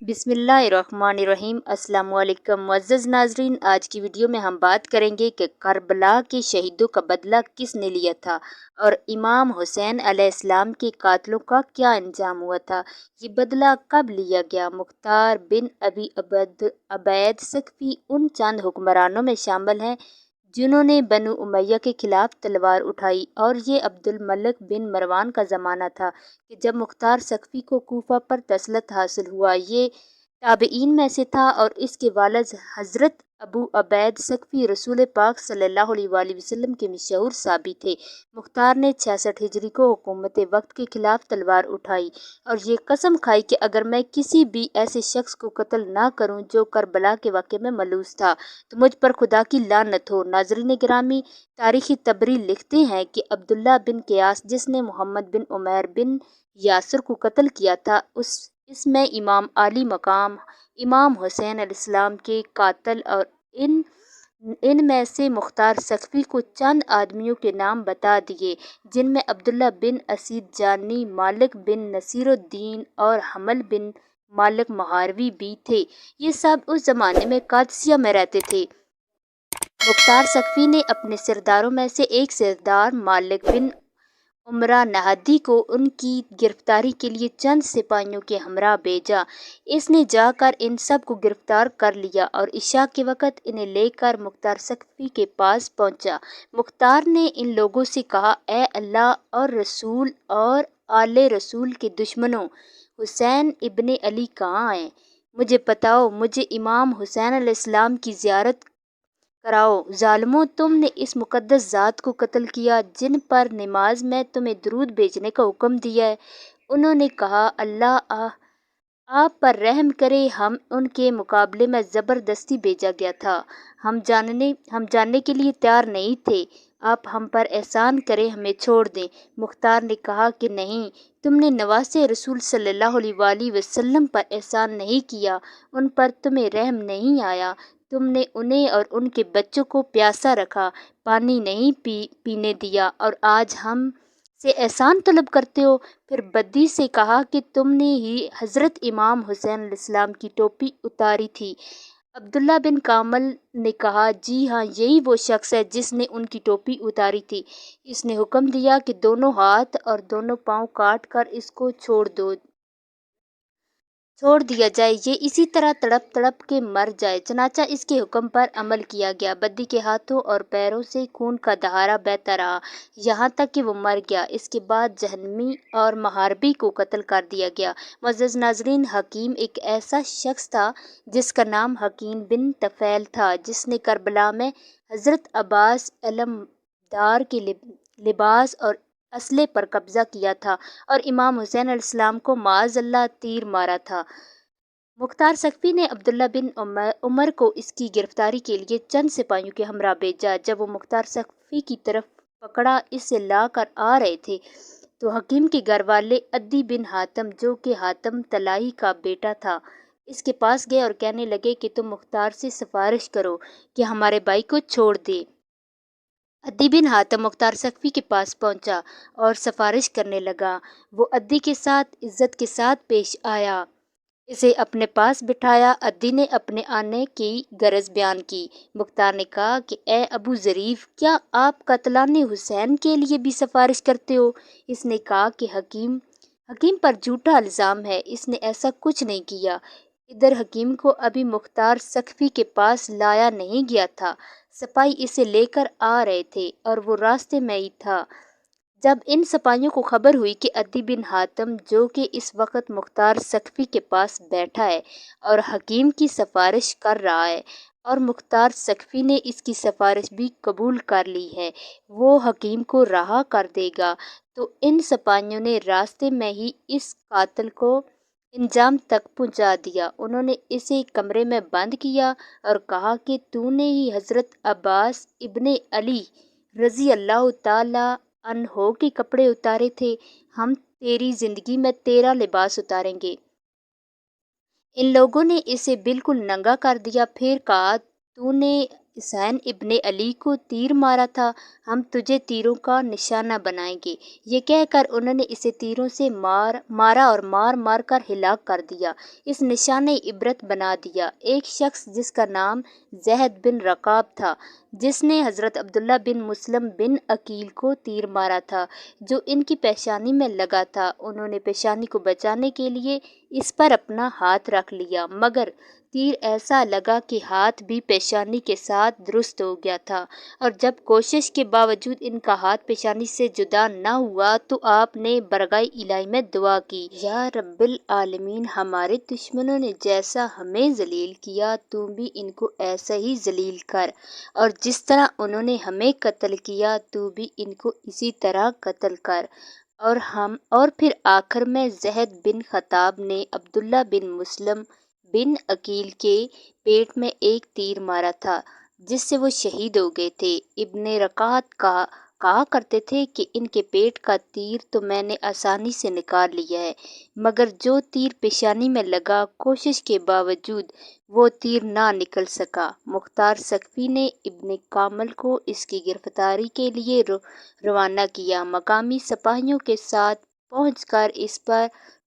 बिस्मिल्लाहिर्रहमानिर्रहीम। अस्सलाम वालेकुम मुअज़्ज़ज़ नाज़रीन, आज की वीडियो में हम बात करेंगे कि करबला के शहीदों का बदला किसने लिया था और इमाम हुसैन अलैहिस्सलाम के कातलों का क्या अंजाम हुआ था। ये बदला कब लिया गया। मुख्तार बिन अबी अबैद सक़फ़ी उन चंद हुक्मरानों में शामिल हैं जिन्होंने बनु उमैया के खिलाफ तलवार उठाई और ये अब्दुल मलिक बिन मरवान का ज़माना था कि जब मुख्तार सक़फ़ी को कूफा पर तसल्लुत हासिल हुआ। ये ताबईन में से था और इसके वालिद हज़रत अबू अबैद सक़फ़ी रसूल पाक सल्लल्लाहु अलैहि वसल्लम के मशहूर साहबी थे। मुख्तार ने 66 हिजरी को हुकूमत वक्त के खिलाफ तलवार उठाई और ये कसम खाई कि अगर मैं किसी भी ऐसे शख्स को कत्ल ना करूं जो करबला के वाक़े में मलूस था तो मुझ पर खुदा की लानत हो। नाज़रीन गिरामी, तारीख़ी तबरी लिखते हैं कि अब्दुल्ला बिन क़यास जिसने मोहम्मद बिन उमैर बिन यासिर को कत्ल किया था, इसमें इमाम आली मकाम इमाम हुसैन अलैहिस्सलाम के कातल और इनमें से मुख्तार सक़फ़ी को चंद आदमियों के नाम बता दिए जिनमें अब्दुल्ला बिन असीद जानी, मालिक बिन नसीरुद्दीन और हमल बिन मालिक महारवी भी थे। ये सब उस ज़माने में कादसिया में रहते थे। मुख्तार सक़फ़ी ने अपने सरदारों में से एक सरदार मालिक बिन उमरा नहदी को उनकी गिरफ्तारी के लिए चंद सिपाहियों के हमरा भेजा। इसने जाकर इन सब को गिरफ्तार कर लिया और इशा के वक़्त इन्हें लेकर मुख्तार सक़फ़ी के पास पहुंचा। मुख्तार ने इन लोगों से कहा, ए अल्लाह और रसूल और आले रसूल के दुश्मनों, हुसैन इब्ने अली कहाँ हैं? मुझे बताओ, मुझे इमाम हुसैन अलैहिस्सलाम की ज़ियारत कराओ। ज़ालिमों, तुमने इस मुक़द्दस ज़ात को कत्ल किया जिन पर नमाज में तुम्हें दुरूद भेजने का हुक्म दिया है। उन्होंने कहा, अल्लाह आप पर रहम करे, हम उनके मुकाबले में ज़बरदस्ती भेजा गया था। हम जानने के लिए तैयार नहीं थे। आप हम पर एहसान करें, हमें छोड़ दें। मुख्तार ने कहा कि नहीं, तुमने नवासे रसूल सल्लल्लाहु अलैहि वसल्लम पर एहसान नहीं किया, उन पर तुम्हें रहम नहीं आया। तुमने उन्हें और उनके बच्चों को प्यासा रखा, पानी नहीं पीने दिया और आज हम से एहसान तलब करते हो। फिर बद्दी से कहा कि तुमने ही हज़रत इमाम हुसैन अलैहिस्सलाम की टोपी उतारी थी। अब्दुल्ला बिन कामल ने कहा, जी हाँ, यही वो शख्स है जिसने उनकी टोपी उतारी थी। इसने हुक्म दिया कि दोनों हाथ और दोनों पाँव काट कर इसको छोड़ दिया जाए, ये इसी तरह तड़प तड़प के मर जाए। चनाचा इसके हुक्म पर अमल किया गया। बद्दी के हाथों और पैरों से खून का दहारा बहता रहा यहाँ तक कि वो मर गया। इसके बाद जहनमी और महारबी को कत्ल कर दिया गया। मुअज़्ज़ज़ नाज़रीन, हकीम एक ऐसा शख्स था जिसका नाम हकीम बिन तफ़ैल था, जिसने करबला में हज़रत अब्बास अलमदार के लिबास और असले पर कब्जा किया था और इमाम हुसैन अलैहिस्सलाम को माअज़ल्लाह तीर मारा था। मुख्तार सक़फ़ी ने अब्दुल्ला बिन उमर को इसकी गिरफ्तारी के लिए चंद सिपाहियों के हमरा भेजा। जब वो मुख्तार सक़फ़ी की तरफ पकड़ा इसे ला कर आ रहे थे तो हकीम के घर वाले अद्दी बिन हातम, जो कि हातम तलाई का बेटा था, इसके पास गए और कहने लगे कि तुम मुख्तार से सिफारिश करो कि हमारे भाई को छोड़ दे। अद्दी बिन हातम मुख्तार सक़फ़ी के पास पहुंचा और सिफारिश करने लगा। वो अद्दी के साथ इज़्ज़त के साथ पेश आया, इसे अपने पास बिठाया। अद्दी ने अपने आने की गरज बयान की। मुख्तार ने कहा कि ए अबू ज़रीफ़, क्या आप कत्लाने हुसैन के लिए भी सिफारिश करते हो? इसने कहा कि हकीम पर झूठा इल्ज़ाम है, इसने ऐसा कुछ नहीं किया। इधर हकीम को अभी मुख्तार सक़फ़ी के पास लाया नहीं गया था। सिपाही इसे लेकर आ रहे थे और वो रास्ते में ही था जब इन सिपाहियों को खबर हुई कि अद्दी बिन हातम, जो कि इस वक्त मुख्तार सक़फ़ी के पास बैठा है और हकीम की सिफारिश कर रहा है और मुख्तार सक़फ़ी ने इसकी सिफारिश भी कबूल कर ली है, वो हकीम को रहा कर देगा। तो इन सिपाहियों ने रास्ते में ही इस कातिल को इंजाम तक पहुंचा दिया। उन्होंने इसे कमरे में बंद किया और कहा कि तूने ही हज़रत अब्बास इब्ने अली रज़ी अल्लाह ताला अन्हो के कपड़े उतारे थे, हम तेरी जिंदगी में तेरा लिबास उतारेंगे। इन लोगों ने इसे बिल्कुल नंगा कर दिया। फिर कहा, तूने حسین ابن علی کو تیر مارا تھا، ہم تجھے تیروں کا نشانہ بنائیں گے۔ یہ کہہ کر انہوں نے اسے تیروں سے مارا اور مار مار کر ہلاک کر دیا، اس نشانہ عبرت بنا دیا۔ ایک شخص جس کا نام زید بن رقاب تھا، جس نے حضرت عبداللہ بن مسلم بن عقیل کو تیر مارا تھا جو ان کی پیشانی میں لگا تھا، انہوں نے پیشانی کو بچانے کے لیے اس پر اپنا ہاتھ رکھ لیا، مگر تیر ایسا لگا کہ ہاتھ بھی پیشانی کے ساتھ درست ہو گیا تھا، اور جب کوشش کے باوجود ان کا ہاتھ پیشانی سے جدا نہ ہوا تو آپ نے بارگاہ الہی میں دعا کی، یا رب العالمین، ہمارے دشمنوں نے جیسا ہمیں ذلیل کیا تو بھی ان کو ایسا ہی ذلیل کر، اور جس طرح انہوں نے ہمیں قتل کیا تو بھی ان کو اسی طرح قتل کر۔ اور پھر آخر میں زید بن خطاب نے عبداللہ بن مسلم بن عقیل کے پیٹ میں ایک تیر مارا تھا جس سے وہ شہید ہو گئے تھے۔ ابن رقات کہا کرتے تھے کہ ان کے پیٹ کا تیر تو میں نے آسانی سے نکال لیا ہے، مگر جو تیر پیشانی میں لگا، کوشش کے باوجود وہ تیر نہ نکل سکا۔ مختار سقفی نے ابن کامل کو اس کی گرفتاری کے لیے روانہ کیا، مقامی سپاہیوں کے ساتھ پہنچ کر اس پر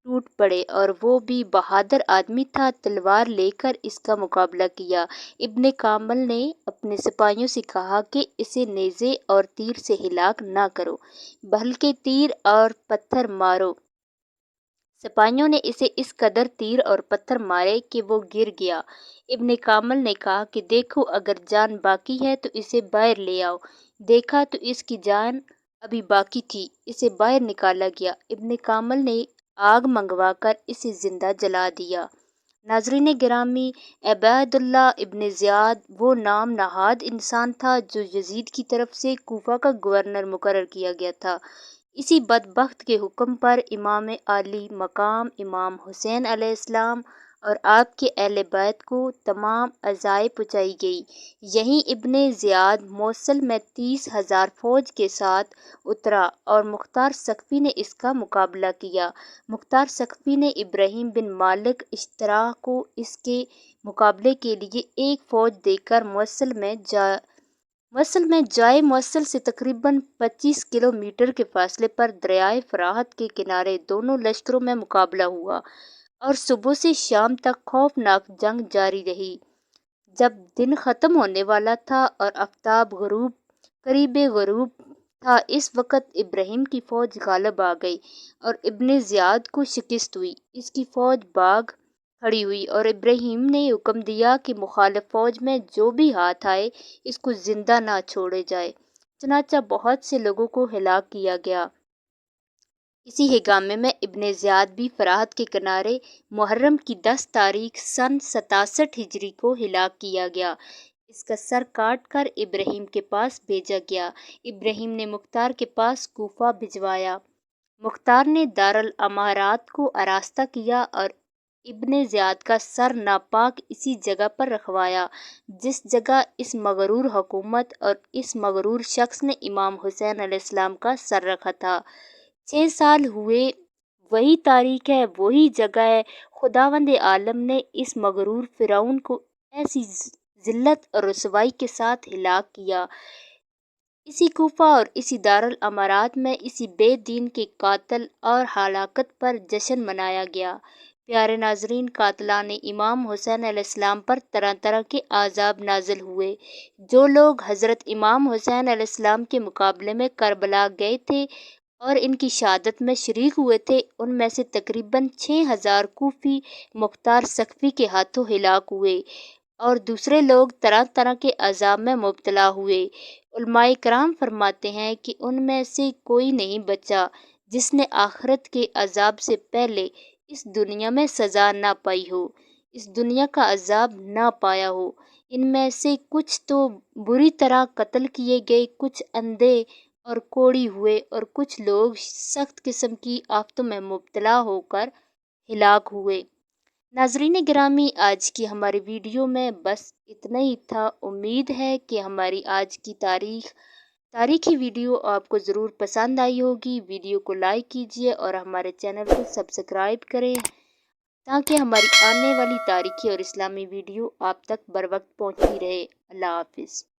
ٹوٹ پڑے، اور وہ بھی بہادر آدمی تھا، تلوار لے کر اس کا مقابلہ کیا۔ ابن کامل نے اپنے سپاہیوں سے کہا کہ اسے نیزے اور تیر سے ہلاک نہ کرو بلکہ تیر اور پتھر مارو۔ سپاہیوں نے اسے اس قدر تیر اور پتھر مارے کہ وہ گر گیا۔ ابن کامل نے کہا کہ دیکھو، اگر جان باقی ہے تو اسے باہر لے آؤ۔ دیکھا تو اس کی جان ابھی باقی تھی، اسے باہر نکالا گیا۔ ابن کامل نے آگ منگوا کر اسے زندہ جلا دیا۔ ناظرین گرامی، عبید اللہ ابن زیاد وہ نام نہاد انسان تھا جو یزید کی طرف سے کوفہ کا گورنر مقرر کیا گیا تھا۔ اسی بدبخت کے حکم پر امام عالی مقام امام حسین علیہ السلام اور آپ کے اہل بیت کو تمام ایذائیں پہنچائی گئی۔ یہیں ابن زیاد موصل میں 30,000 فوج کے ساتھ اترا اور مختار سقفی نے اس کا مقابلہ کیا۔ مختار سقفی نے ابراہیم بن مالک اشتراء کو اس کے مقابلے کے لیے ایک فوج دے کر موصل میں جائے موصل سے تقریباً 25 کلومیٹر کے فاصلے پر دریائے فرات کے کنارے دونوں لشکروں میں مقابلہ ہوا، اور صبح سے شام تک خوفناک جنگ جاری رہی۔ جب دن ختم ہونے والا تھا اور آفتاب قریب غروب تھا، اس وقت ابراہیم کی فوج غالب آ گئی اور ابن زیاد کو شکست ہوئی۔ اس کی فوج بھاگ کھڑی ہوئی اور ابراہیم نے حکم دیا کہ مخالف فوج میں جو بھی ہاتھ آئے اس کو زندہ نہ چھوڑا جائے، چنانچہ بہت سے لوگوں کو ہلاک کیا گیا۔ اسی ہنگامے میں ابن زیاد بھی فرات کے کنارے محرم کی 10 تاریخ سن 67 ہجری کو ہلاک کیا گیا۔ اس کا سر کاٹ کر ابراہیم کے پاس بھیجا گیا۔ ابراہیم نے مختار کے پاس کوفہ بھجوایا۔ مختار نے دارالامارات کو آراستہ کیا اور ابن زیاد کا سر ناپاک اسی جگہ پر رکھوایا جس جگہ اس مغرور حکومت اور اس مغرور شخص نے امام حسین علیہ السلام کا سر رکھا تھا۔ 6 سال ہوئے، وہی تاریخ ہے، وہی جگہ ہے۔ خداوند عالم نے اس مغرور فرعون کو ایسی ذلت اور رسوائی کے ساتھ ہلاک کیا۔ اسی کوفہ اور اسی دارالامارات میں اسی بے دین کے قتل اور ہلاکت پر جشن منایا گیا۔ پیارے ناظرین، قاتلان امام حسین علیہ السلام پر طرح طرح کے عذاب نازل ہوئے۔ جو لوگ حضرت امام حسین علیہ السلام کے مقابلے میں کربلا گئے تھے اور ان کی شہادت میں شریک ہوئے تھے، ان میں سے تقریباً 6,000 کوفی مختار سقفی کے ہاتھوں ہلاک ہوئے، اور دوسرے لوگ طرح طرح کے عذاب میں مبتلا ہوئے۔ علماء کرام فرماتے ہیں کہ ان میں سے کوئی نہیں بچا جس نے آخرت کے عذاب سے پہلے اس دنیا میں سزا نہ پائی ہو، اس دنیا کا عذاب نہ پایا ہو۔ ان میں سے کچھ تو بری طرح قتل کیے گئے، کچھ اندھے اور کوڑی ہوئے، اور کچھ لوگ سخت قسم کی آفتوں میں مبتلا ہو کر ہلاک ہوئے۔ ناظرین گرامی، آج کی ہماری ویڈیو میں بس اتنا ہی تھا۔ امید ہے کہ ہماری آج کی تاریخی ویڈیو آپ کو ضرور پسند آئی ہوگی۔ ویڈیو کو لائک کیجیے اور ہمارے چینل کو سبسکرائب کریں۔ تاکہ ہماری آنے والی تاریخی اور اسلامی ویڈیو آپ تک بر وقت پہنچتی رہے۔ اللہ حافظ۔